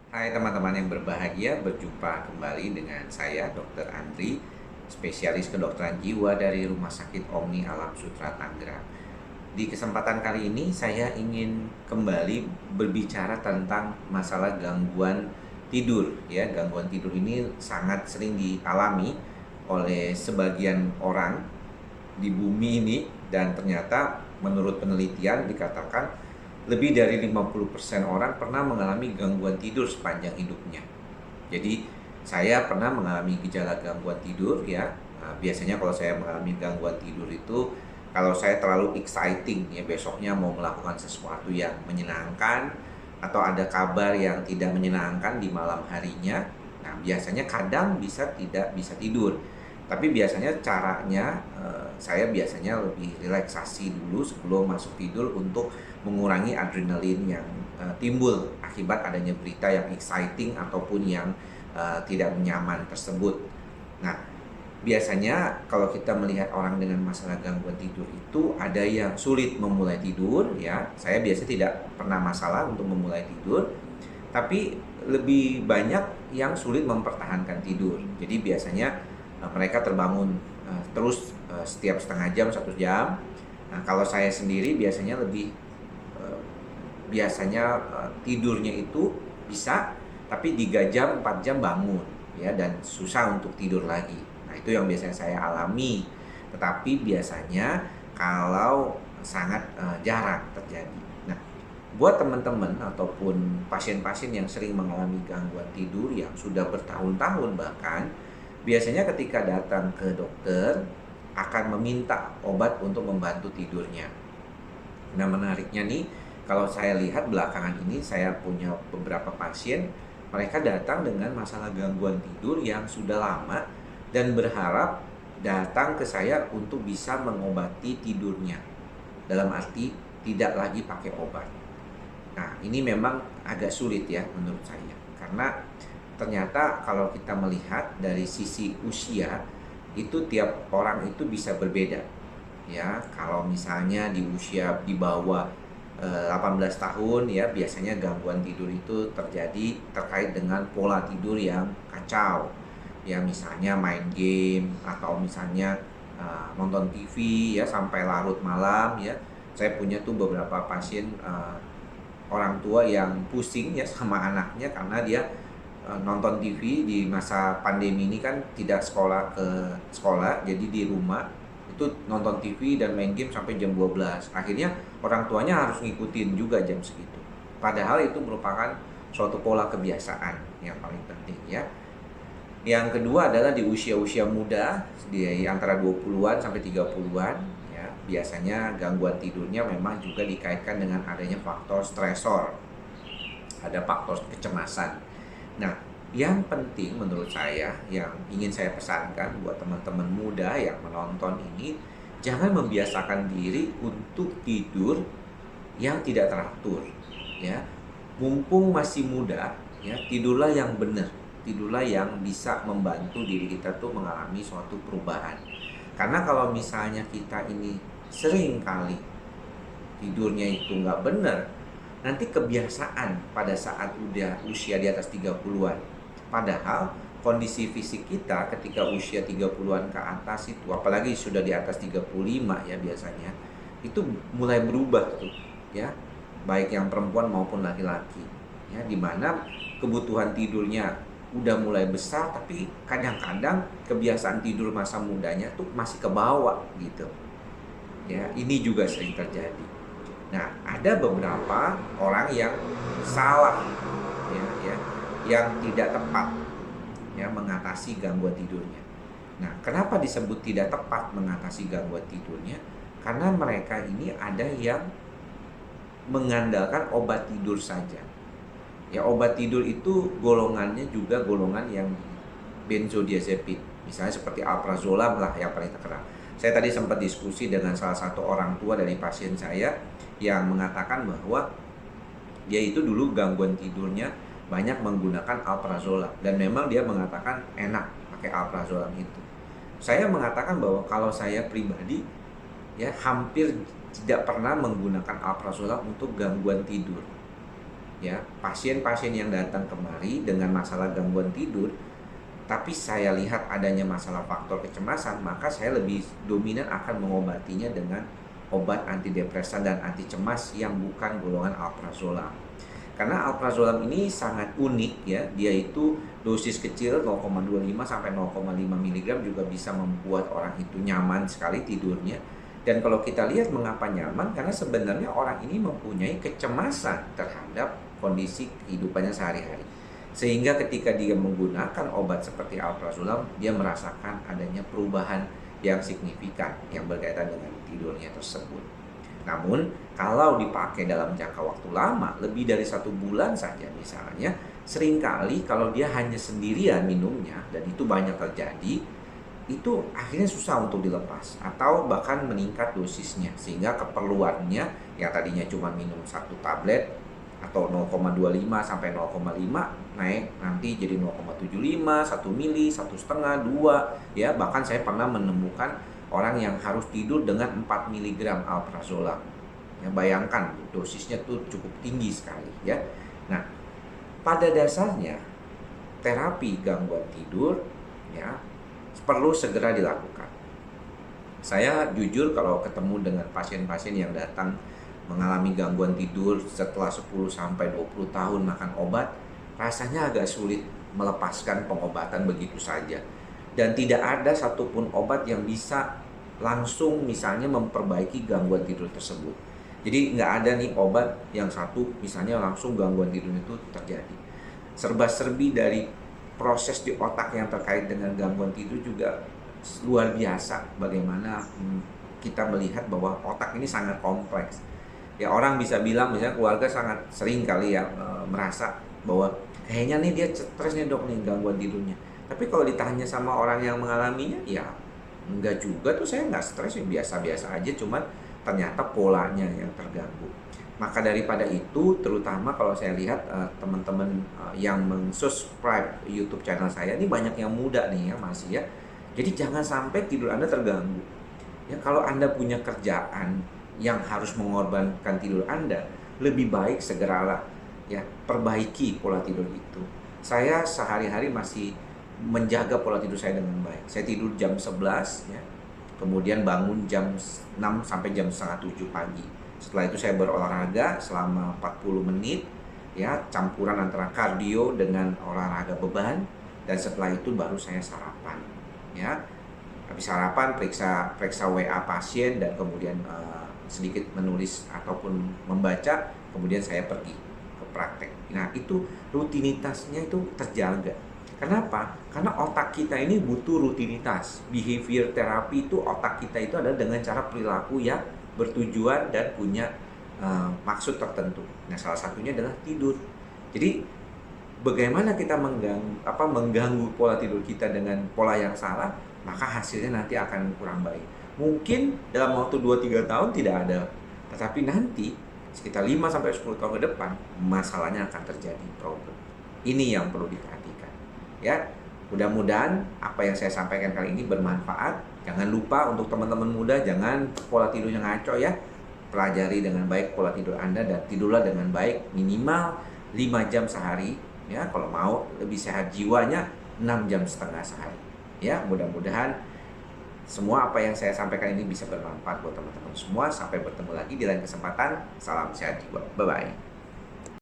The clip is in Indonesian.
Hai teman-teman yang berbahagia, berjumpa kembali dengan saya Dr. Andri, spesialis kedokteran jiwa dari Rumah Sakit Omni Alam Sutra Tangerang. Di kesempatan kali ini saya ingin kembali berbicara tentang masalah gangguan tidur ya. Gangguan tidur ini sangat sering dialami oleh sebagian orang di bumi ini, dan ternyata menurut penelitian dikatakan lebih dari 50% orang pernah mengalami gangguan tidur sepanjang hidupnya. Jadi saya pernah mengalami gejala gangguan tidur ya. Nah, biasanya kalau saya mengalami gangguan tidur itu kalau saya terlalu exciting ya, besoknya mau melakukan sesuatu yang menyenangkan atau ada kabar yang tidak menyenangkan di malam harinya. Nah, biasanya kadang tidak bisa tidur. Tapi biasanya caranya saya biasanya lebih relaksasi dulu sebelum masuk tidur untuk mengurangi adrenalin yang timbul akibat adanya berita yang exciting ataupun yang tidak nyaman tersebut. Nah, biasanya kalau kita melihat orang dengan masalah gangguan tidur itu ada yang sulit memulai tidur ya. Saya biasanya tidak pernah masalah untuk memulai tidur, tapi lebih banyak yang sulit mempertahankan tidur. Jadi biasanya mereka terbangun terus setiap setengah jam, 1 jam. Nah, kalau saya sendiri biasanya tidurnya itu bisa, tapi 3 jam, 4 jam bangun ya, dan susah untuk tidur lagi. Nah, itu yang biasanya saya alami. Tetapi biasanya kalau sangat jarang terjadi. Nah, buat teman-teman ataupun pasien-pasien yang sering mengalami gangguan tidur yang sudah bertahun-tahun bahkan, biasanya ketika datang ke dokter akan meminta obat untuk membantu tidurnya. Nah, menariknya nih, kalau saya lihat belakangan ini saya punya beberapa pasien, mereka datang dengan masalah gangguan tidur yang sudah lama dan berharap datang ke saya untuk bisa mengobati tidurnya. Dalam arti tidak lagi pakai obat. Nah, ini memang agak sulit ya menurut saya. Karena ternyata kalau kita melihat dari sisi usia, itu tiap orang itu bisa berbeda. Ya, kalau misalnya di usia di bawah 18 tahun ya, biasanya gangguan tidur itu terjadi terkait dengan pola tidur yang kacau. Ya, misalnya main game atau misalnya nonton TV ya sampai larut malam ya. Saya punya tuh beberapa pasien orang tua yang pusing ya sama anaknya karena dia nonton TV di masa pandemi ini, kan tidak sekolah ke sekolah, jadi di rumah itu nonton TV dan main game sampai jam 12. Akhirnya orang tuanya harus ngikutin juga jam segitu. Padahal itu merupakan suatu pola kebiasaan yang paling penting ya. Yang kedua adalah di usia-usia muda, di antara 20-an sampai 30-an ya. Biasanya gangguan tidurnya memang juga dikaitkan dengan adanya faktor stresor. Ada faktor kecemasan. Nah, yang penting menurut saya yang ingin saya pesankan buat teman-teman muda yang menonton ini, jangan membiasakan diri untuk tidur yang tidak teratur ya. Mumpung masih muda ya, tidurlah yang benar. Tidurlah yang bisa membantu diri kita tuh mengalami suatu perubahan. Karena kalau misalnya kita ini sering kali tidurnya itu nggak benar, nanti kebiasaan pada saat udah usia di atas 30-an. Padahal kondisi fisik kita ketika usia 30-an ke atas itu, apalagi sudah di atas 35 ya biasanya, itu mulai berubah tuh ya, baik yang perempuan maupun laki-laki. Ya, dimana kebutuhan tidurnya udah mulai besar, tapi kadang-kadang kebiasaan tidur masa mudanya tuh masih ke bawah gitu. Ya, ini juga sering terjadi. Nah, ada beberapa orang yang salah ya, yang tidak tepat ya mengatasi gangguan tidurnya. Nah, kenapa disebut tidak tepat mengatasi gangguan tidurnya? Karena mereka ini ada yang mengandalkan obat tidur saja. Ya, obat tidur itu golongannya juga golongan yang benzodiazepin. Misalnya seperti alprazolam lah yang paling terkenal. Saya tadi sempat diskusi dengan salah satu orang tua dari pasien saya yang mengatakan bahwa dia itu dulu gangguan tidurnya banyak menggunakan alprazolam, dan memang dia mengatakan enak pakai alprazolam itu. Saya mengatakan bahwa kalau saya pribadi ya hampir tidak pernah menggunakan alprazolam untuk gangguan tidur. ya pasien-pasien yang datang kemari dengan masalah gangguan tidur, tapi saya lihat adanya masalah faktor kecemasan, maka saya lebih dominan akan mengobatinya dengan obat antidepresan dan anti cemas yang bukan golongan alprazolam. Karena alprazolam ini sangat unik ya, dia itu dosis kecil 0,25 sampai 0,5 mg juga bisa membuat orang itu nyaman sekali tidurnya. Dan kalau kita lihat mengapa nyaman, karena sebenarnya orang ini mempunyai kecemasan terhadap kondisi kehidupannya sehari-hari. Sehingga ketika dia menggunakan obat seperti alprazolam, dia merasakan adanya perubahan yang signifikan yang berkaitan dengan tidurnya tersebut. Namun, kalau dipakai dalam jangka waktu lama, lebih dari 1 bulan saja misalnya, seringkali kalau dia hanya sendirian minumnya, dan itu banyak terjadi, itu akhirnya susah untuk dilepas, atau bahkan meningkat dosisnya, sehingga keperluannya yang tadinya cuma minum 1 tablet, atau 0,25 sampai 0,5 naik nanti jadi 0,75, 1 mili, 1,5, 2 ya, bahkan saya pernah menemukan orang yang harus tidur dengan 4 mg alprazolam. Ya, bayangkan dosisnya tuh cukup tinggi sekali ya. Nah, pada dasarnya terapi gangguan tidur ya perlu segera dilakukan. Saya jujur kalau ketemu dengan pasien-pasien yang datang mengalami gangguan tidur setelah 10 sampai 20 tahun makan obat, rasanya agak sulit melepaskan pengobatan begitu saja. Dan tidak ada satupun obat yang bisa langsung misalnya memperbaiki gangguan tidur tersebut. Jadi nggak ada nih obat yang satu misalnya langsung gangguan tidur itu terjadi. Serba-serbi dari proses di otak yang terkait dengan gangguan tidur juga luar biasa. Bagaimana kita melihat bahwa otak ini sangat kompleks. Ya, orang bisa bilang misalnya keluarga sangat sering kali ya merasa bahwa kayaknya nih dia stres nih dok nih gangguan tidurnya. Tapi kalau ditanya sama orang yang mengalaminya, ya enggak juga tuh, saya nggak stres, ya biasa-biasa aja, cuman ternyata polanya yang terganggu. Maka daripada itu, terutama kalau saya lihat teman-teman yang mensubscribe YouTube channel saya ini banyak yang muda nih ya masih ya. Jadi jangan sampai tidur Anda terganggu. Ya, kalau Anda punya kerjaan yang harus mengorbankan tidur Anda, lebih baik segeralah ya perbaiki pola tidur itu. Saya sehari-hari masih menjaga pola tidur saya dengan baik. Saya tidur jam 11 ya. Kemudian bangun jam 6 sampai jam setengah 7 pagi. Setelah itu saya berolahraga selama 40 menit ya, campuran antara kardio dengan olahraga beban, dan setelah itu baru saya sarapan ya. Habis sarapan periksa WA pasien dan kemudian sedikit menulis ataupun membaca, kemudian saya pergi ke praktek. Nah, itu rutinitasnya itu terjaga. Kenapa? Karena otak kita ini butuh rutinitas. Behavior terapi itu otak kita itu adalah dengan cara perilaku yang bertujuan dan punya maksud tertentu. Nah, salah satunya adalah tidur. Jadi bagaimana kita mengganggu pola tidur kita dengan pola yang salah, maka hasilnya nanti akan kurang baik. Mungkin dalam waktu 2-3 tahun tidak ada, tetapi nanti sekitar 5-10 tahun ke depan masalahnya akan terjadi problem. Ini yang perlu diperhatikan. Ya, mudah-mudahan apa yang saya sampaikan kali ini bermanfaat. Jangan lupa untuk teman-teman muda, jangan pola tidurnya ngaco ya. Pelajari dengan baik pola tidur Anda dan tidurlah dengan baik minimal 5 jam sehari. Ya, kalau mau lebih sehat jiwanya 6,5 jam sehari. Ya, mudah-mudahan semua apa yang saya sampaikan ini bisa bermanfaat buat teman-teman semua. Sampai bertemu lagi di lain kesempatan. Salam sehat jiwa. Bye-bye.